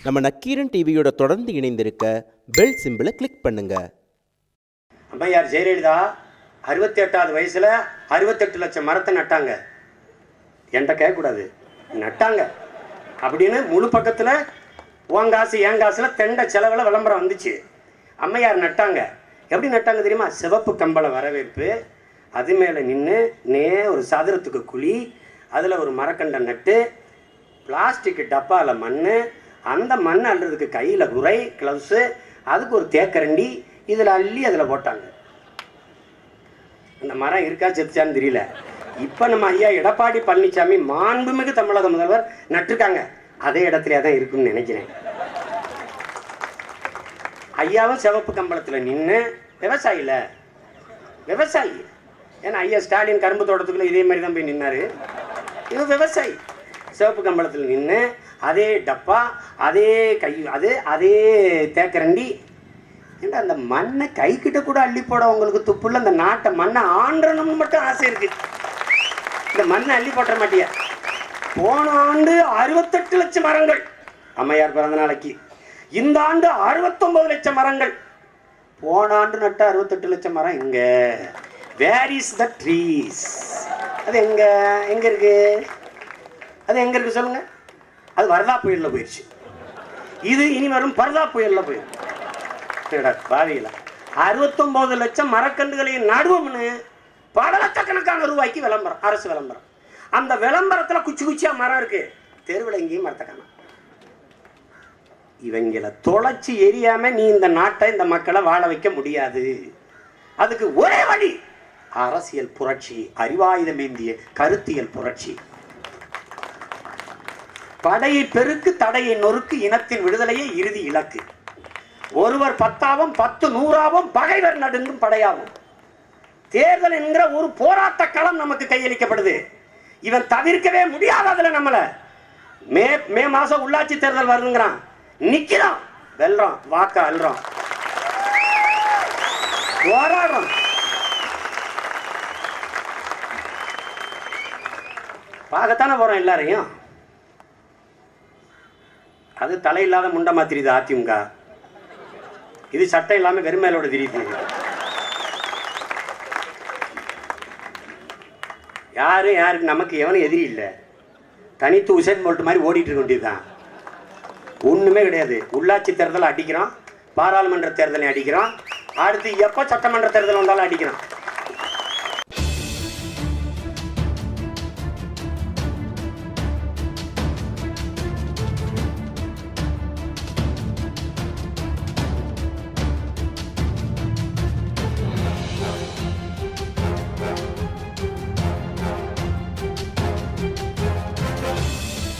நம்ம நக்கீரன் டிவியோட தொடர்ந்து இணைந்திருக்க பெல் சிம்பிளை கிளிக் பண்ணுங்க. அம்மையார் ஜெயலலிதா 68வது வயசுல 68 லட்சம் மரத்தை நட்டாங்க. என்கிட்ட கேட்கக்கூடாது, நட்டாங்க அப்படின்னு முழு பக்கத்தில் உன் காசு என் காசுல தெண்ட செலவில் விளம்பரம் வந்துச்சு. அம்மையார் நட்டாங்க. எப்படி நட்டாங்க தெரியுமா? சிவப்பு கம்பள வரவேற்பு, அது மேலே நின்று ஒரு சதுரத்துக்கு குழி, அதில் ஒரு மரக்கண்டை நட்டு, பிளாஸ்டிக் டப்பாவில் மண், அந்த மண் அள்ளுறதுக்கு கையில் குறை க்ளவுஸு, அதுக்கு ஒரு தேக்கரண்டி, இதில் அள்ளி அதில் போட்டாங்க. அந்த மரம் இருக்கா செத்துச்சான்னு தெரியல. இப்போ நம்ம ஐயா எடப்பாடி பழனிசாமி மாண்புமிகு தமிழக முதல்வர் நட்டுருக்காங்க. அதே இடத்துல தான் இருக்குன்னு நினைக்கிறேன். ஐயாவும் சிவப்பு கம்பளத்தில் நின்று விவசாயி. ஏன்னா ஐயா ஸ்டாலின் கரும்பு தோட்டத்துக்குள்ள இதே மாதிரி தான் போய் நின்னாரு. இது விவசாயி. சிவப்பு கம்பளத்தில் நின்று அதே டப்பா, அதே கை, அதே தேக்கரண்டி. ஏன்னா அந்த மண்ணை கைக்கிட்ட கூட அள்ளி போட உங்களுக்கு துப்புள்ள. அந்த நாட்டை மண்ணை ஆண்டணும்னு மட்டும் ஆசை இருக்கு. இந்த மண்ணை அள்ளி போட்ட மாட்டியா? போன ஆண்டு 68 லட்சம் மரங்கள் அம்மையார் பிறந்த நாளைக்கு. இந்த ஆண்டு 69 லட்சம் மரங்கள். போன ஆண்டு நட்ட 68 லட்சம் மரம் எங்க? Where is the trees? அது எங்க இருக்கு? அது எங்க இருக்கு சொல்லுங்க? அது வரதா புயல்ல போயிடுச்சு. இது இனி வரும் பரதா புயல்ல போயிடும். பாவியில 69 லட்சம் மரக்கன்றுகளை நடுவோம்னு பல லட்சக்கணக்கான ரூபாய்க்கு விளம்பரம், அரசு விளம்பரம். அந்த விளம்பரத்துல குச்சியா மரம் இருக்கு, தெருவில் எங்கேயும் மரத்தை காணோம். இவங்களை தொலைச்சி எரியாம நீ இந்த நாட்டை, இந்த மக்களை வாழ வைக்க முடியாது. அதுக்கு ஒரே வழி அரசியல் புரட்சி, அறிவாயுதம் ஏந்திய கருத்தியல் புரட்சி. படையை பெருக்கு, தடையை நொறுக்கு, இனத்தின் விடுதலையை இறுதி இலக்கு. ஒருவர் 10ஆவும் 10 100ஆவும் பகைவர் நடுங்கும் படையாகும். தேர்தல் என்கிற ஒரு போராட்ட களம் நமக்கு கையளிக்கப்படுது. இவன் தவிர்க்கவே முடியாததுல நம்மள மே மாசம் உள்ளாட்சி தேர்தல் வருதுங்கிறான். நிக்கிறோம், வெல்றோம், வாக்க அல்றோம், போராடுறோம். பார்க்கத்தானே போறோம் எல்லாரையும். அது தலையில்லாத முண்டை மாத்திரிது அதிமுக. இது சட்டம் இல்லாம வெறுமையிலோட தெரியுது. யாருக்கு நமக்கு எவனும் எதிரி இல்லை. தனித்து உசேன் போல்ட் மாதிரி ஓடிட்டு இருக்க வேண்டியதுதான். ஒண்ணுமே கிடையாது. உள்ளாட்சி தேர்தல் அடிக்கிறோம், பாராளுமன்ற தேர்தலை அடிக்கிறோம், அடுத்து எப்ப சட்டமன்ற தேர்தல் வந்தாலும் அடிக்கிறோம்.